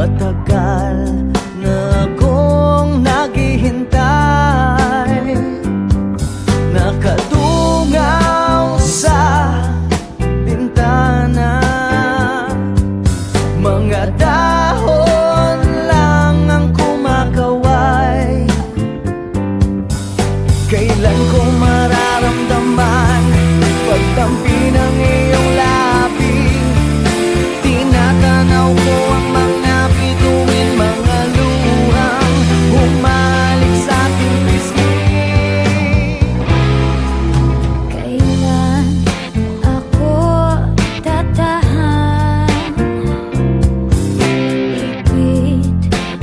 Matagal na akong naghihintay, nakadungaw sa bintana. Mga dahon lang ang kumakaway. Kailan ko mararamdaman pagtampi ng iyong labi? Tinatanaw ko ang mga bituin, mga luhang humalik sa aking pisngi. Kailan ako tatahan, ipit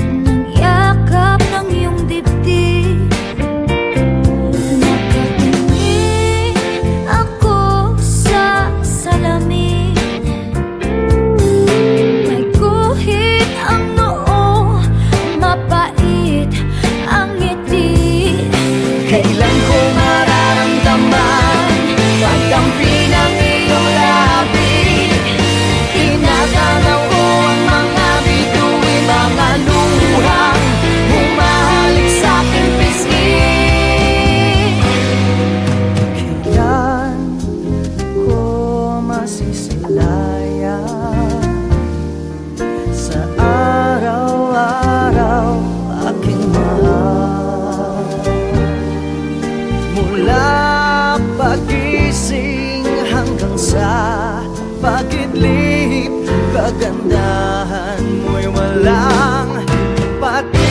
ng yakap ng iyong dibdib? Nakatingin ako sa salamin, may guhit ang noo, mapait ang ngiti. Kailan ko mararamdaman pagtampi ng iyong labi? Tinatanaw ko ang mga bituin, mga luhang humahalik sa aking pisngi. Kailan ko masisilayan sa araw-araw aking mahal? Mula pagising hanggang sa pagidlip, kagandahan mo'y walang patid.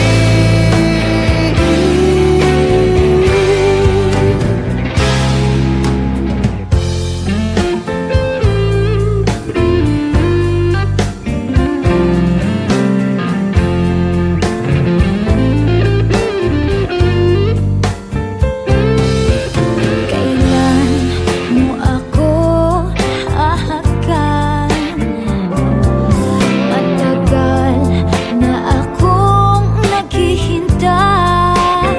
Kailan mo ako hahagan? Matagal na akong naghihintay,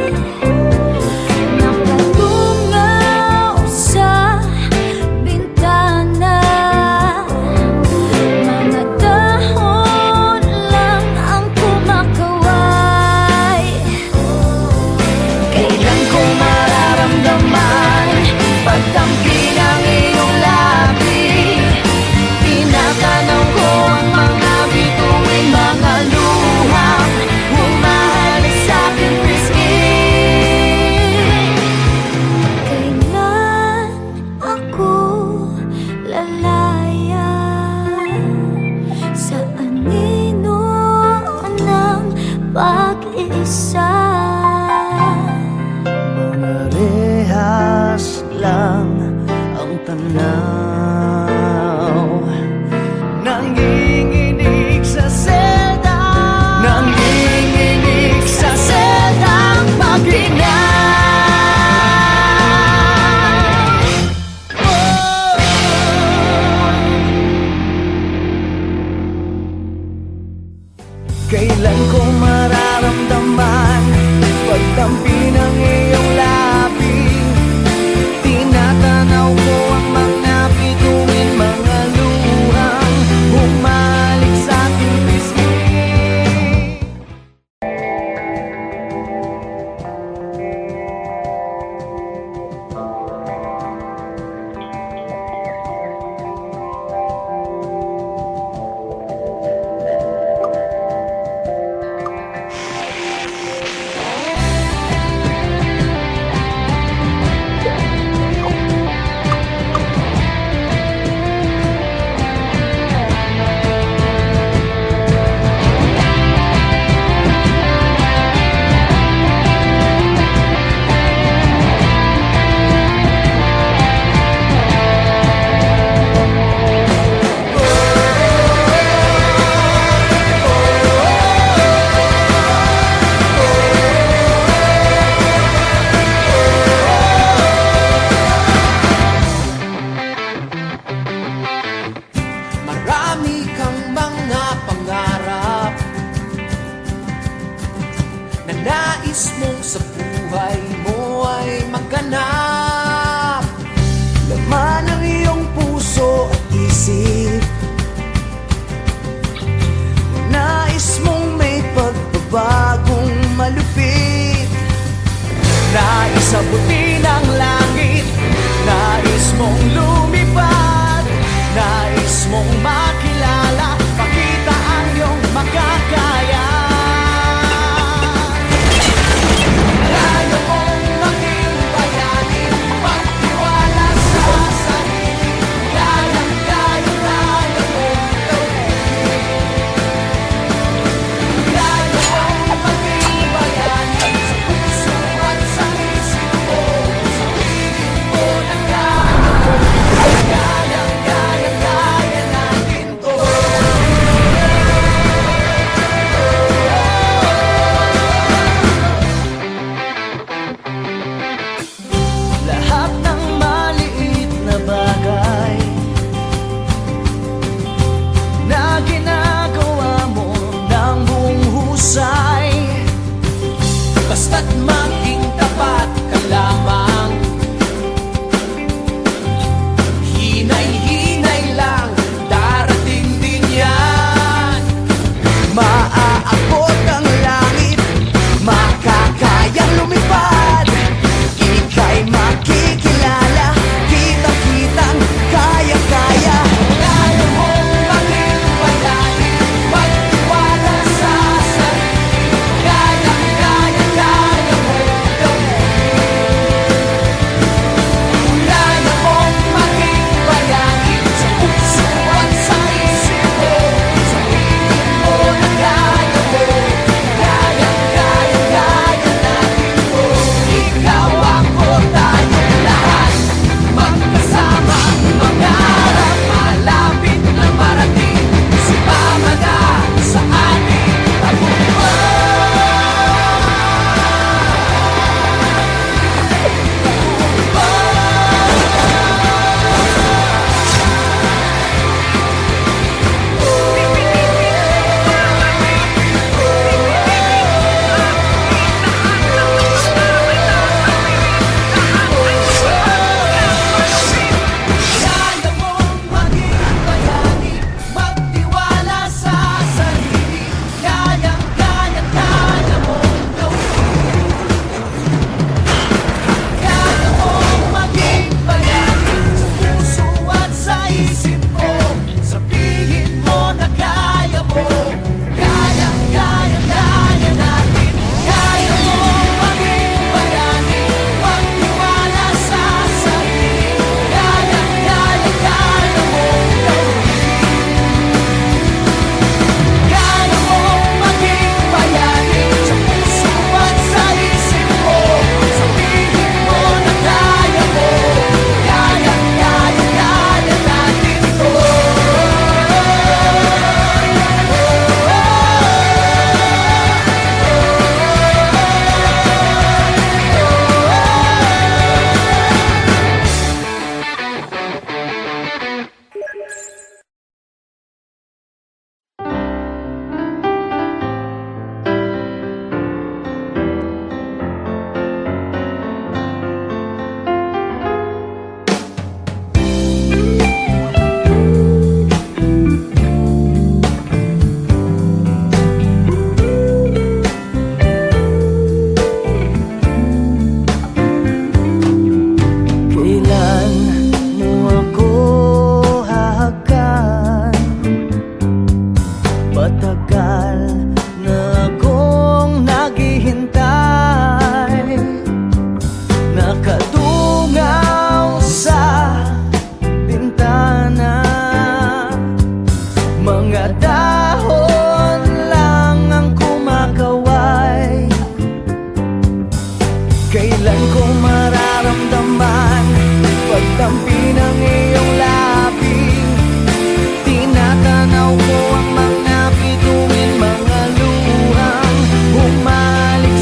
nakadungaw sa bintana. Mga dahon lang ang kumakaway. Kailan ko mararamdaman pagtampi ng iyong labi? Tinatanaw ko ang mga bituin, mga luhang humahalik sa aking pisngi. Kailan ako lalaya sa anino ng pag-iisa? Mga rehas lang ang tanaw, nanginginig sa selda, nanginginig sa seldang paghinay. Kailan ko mararamdaman pagtampi ng iyong labi? Tinatanaw ko ang mga bituin, mga luhang humalik sa aking pisngi. nais mong sa buhay mo ay magganap. Laman ng iyong puso at isip, nais mo sa buti ng langit. Nais mong lumipad, nais mong makilala, pakita ang iyong makakaya. Kaya mong maging bayani, magtiwala sa sarili. Kaya mong gawin. Kaya mong maging bayani, sa puso at sa isip mo. Sabihin mo na kaya mo. Kaya natin to. Lahat ng maliit na bagay na ginagawa mo ng buong husay, basta't maging tapat ka lamang. Hinay-hinay lang, darating din yan. Maaabot ang langit, makakayang lumipad. Ika'y makikilala, kitang-kitang kaya-kaya. Kaya mong maging bayani, magtiwala sa sarili. Kaya mo gawin. Kaya mong maging bayani, sa puso at sa isip mo. Sabihin mo na kaya mo. Kaya natin to. Ikaw, ako, tayong lahat, magkasama, mangarap, malapit na marating. Sumama na sa ating tagumpay. Kaya mong maging bayani, magtiwala sa sarili. Kaya mong gawin. Kaya mong maging bayani, sa puso at sa isip mo. Sabihin mo na kaya mo. Kaya natin. Kaya mong maging bayani, magtiwala sa sarili. Kaya mong gawin. Kaya mong maging bayani, sa puso at sa isip mo. Sabihin mo na kaya mo. Kaya natin to. Kailan mo ako hahagan? Matagal na akong naghihintay, nakadungaw sa bintana. Mga dahon lang ang kumakaway. Kailan ko mararamdaman pagtampi ng iyong labing? Tinatanaw ko ang mga bituin, mga luhang humalik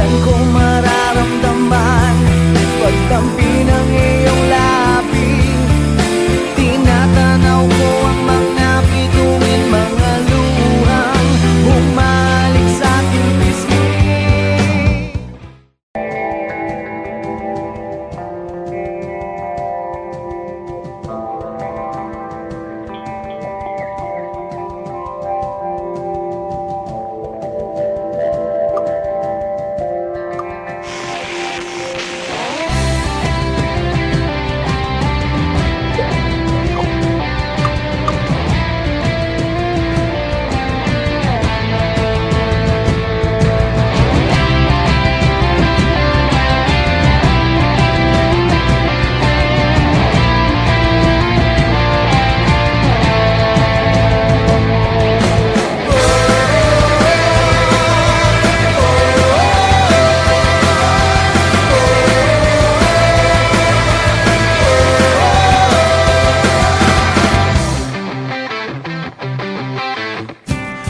Kailan ko mararamdaman pagtampi ng iyong labi? Tinatanaw ko ang mga bituin, mga luhang bumalik sa aking pisngi.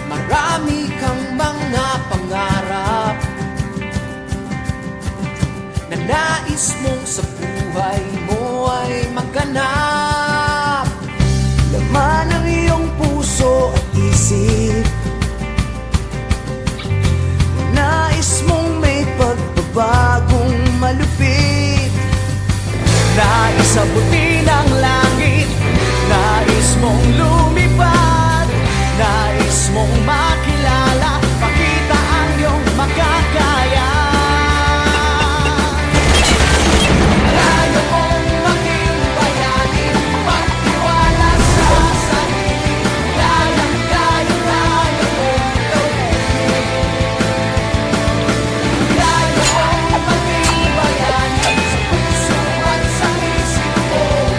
Marami kang mga pangarap na nais mong sa buhay mo ay maganap. Laman ang iyong puso at isip, nais mong may pagbabagong malupit. Nais abutin ang langit, nais mong lumipad, nais mong makilala, makita ang iyong makakaya. Layo mong maging bayanin, pagtiwala sa sarili, kayang-kaya mong gawin. Layo mong maging bayanin, sa puso at sa isip mo.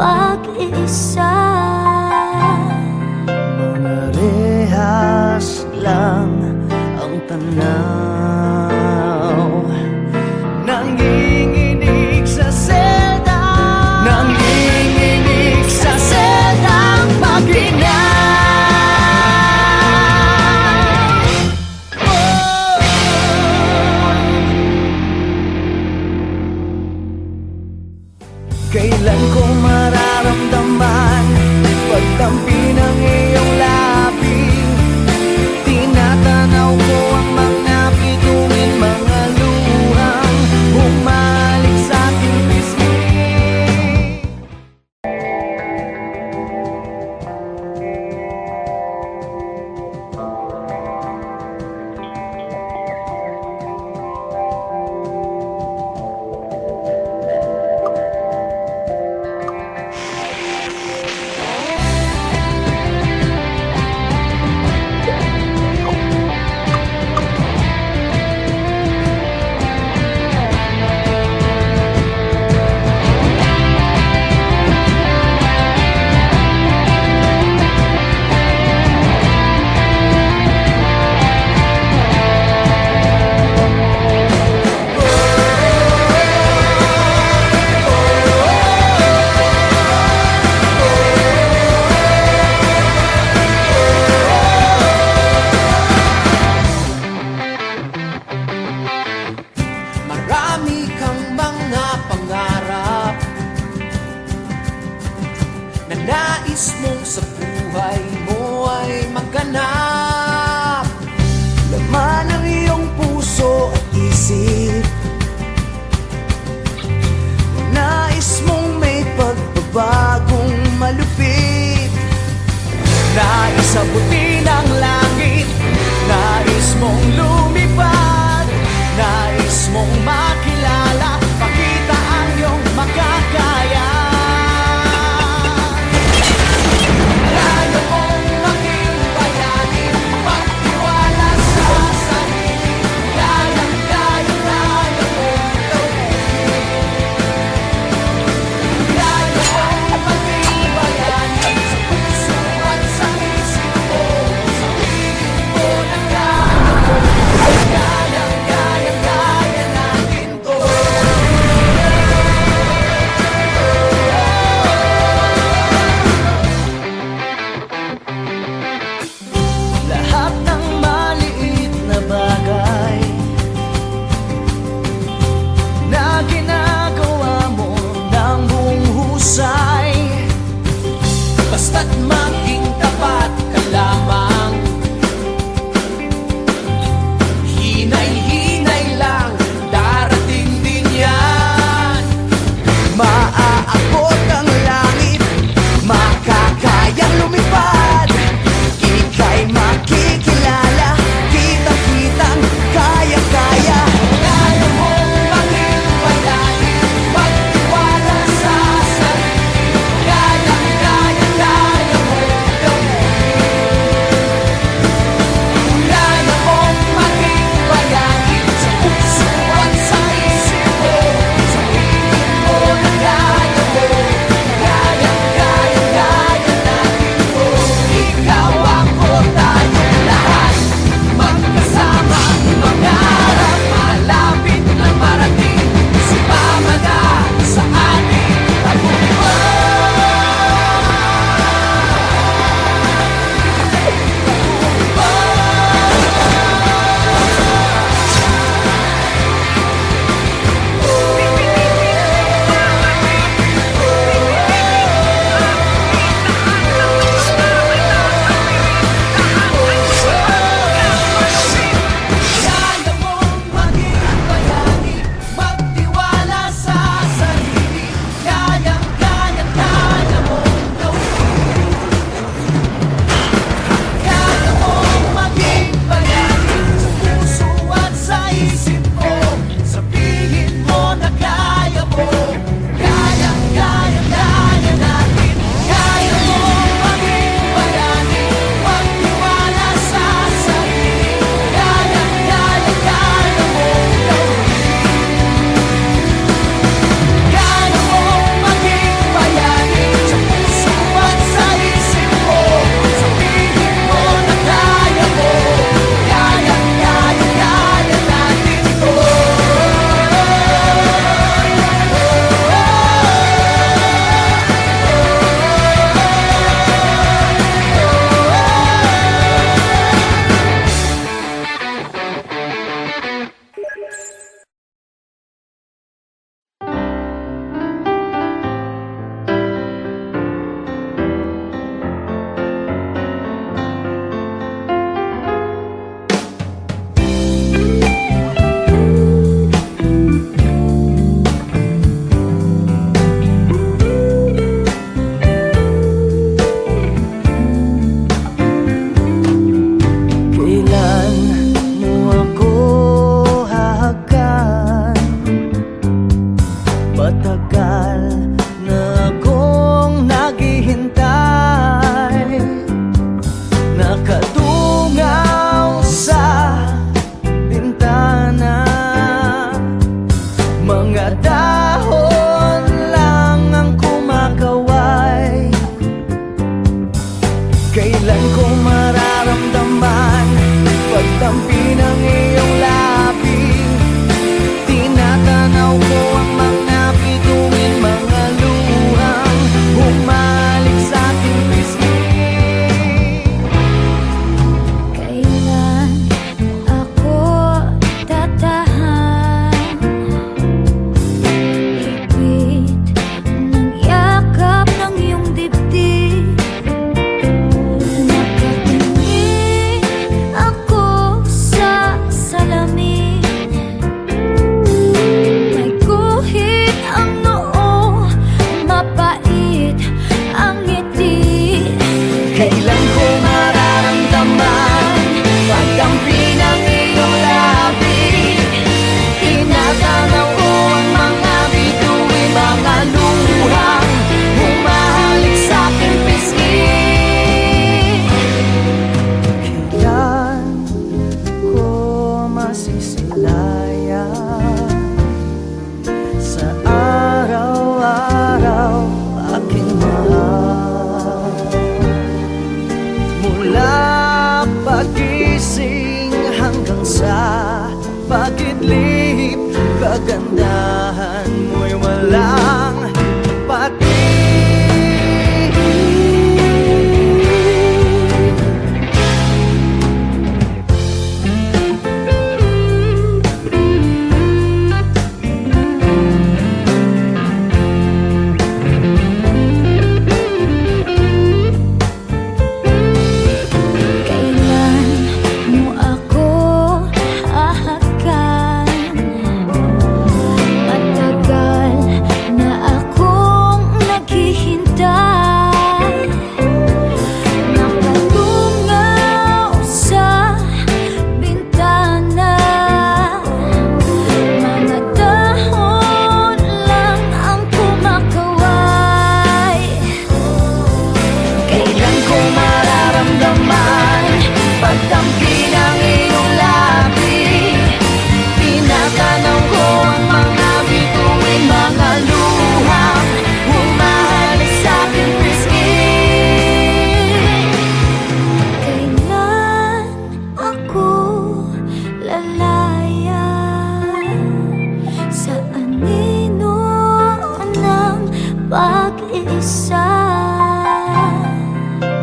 pag-isa. Mga rehas lang ang tanaw, nanginginig sa selda, nanginginig sa seldang paghinga. Kailan ko mararamdaman pagtampi ng iyong labing? Tinatanaw ko ang mga pitungin, mga luhang bumalik sa aking pisngi. Marami kang mga pangarap na nais mong sa buhay mo ay maganap. Laman ng iyong puso at isip, nais mong may pagbabagong malupit. Nais abutin ang langit, nais mong lumipad, nais mong makilala, pakita ang iyong makakaya. Kaya mong maging bayani, magtiwala sa sarili, kayang-kaya mong gawin. Kaya mong maging bayani, sa puso at sa isip mo, sabihin mo na kaya mo, kayang-kaya natin to. Lahat ng maliit na bagay na ginagawa mo ng buong husay, basta't maging tapat ka lamang. Hinay-hinay lang, darating din yan. Maaabot ang langit, makakayang lumipad. Ika'y makikilala, kitang-kitang kaya-kaya. Kaya mong maging bayani, magtiwala sa sarili, kayang-kaya mong gawin. Kailan ko mararamdaman pagdampi ng iyong labi? Tinatanaw ko ang mga bituin, mga luhang humahalik sa aking pisngi. Kailan ko masisilayan sa araw-araw aking mahal? Mula pagising hanggang sa pagidlip, kagandahan mo'y walang pati. Kailan mo ako hahakan? Matagal na akong naghihintay, nakatungaw sa bintana. Mga dahon lang ang kumakaway. Kailan ko mararamdaman pagdampi ng iyong labi? Tinatanaw ko ang mga bituin, mga luhang humahalik sa aking pisngi. Kailan ako lalaya sa anino ng pag-isa?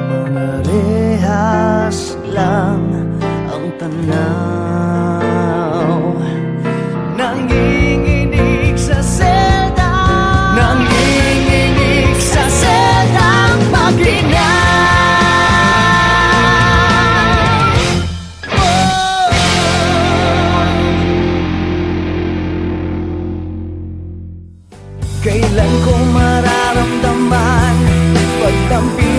Mga rehas lang ang tanaw, nanginginig sa selda, nanginginig sa seldang paglingaw. Kailan ko mararamdaman pagdampi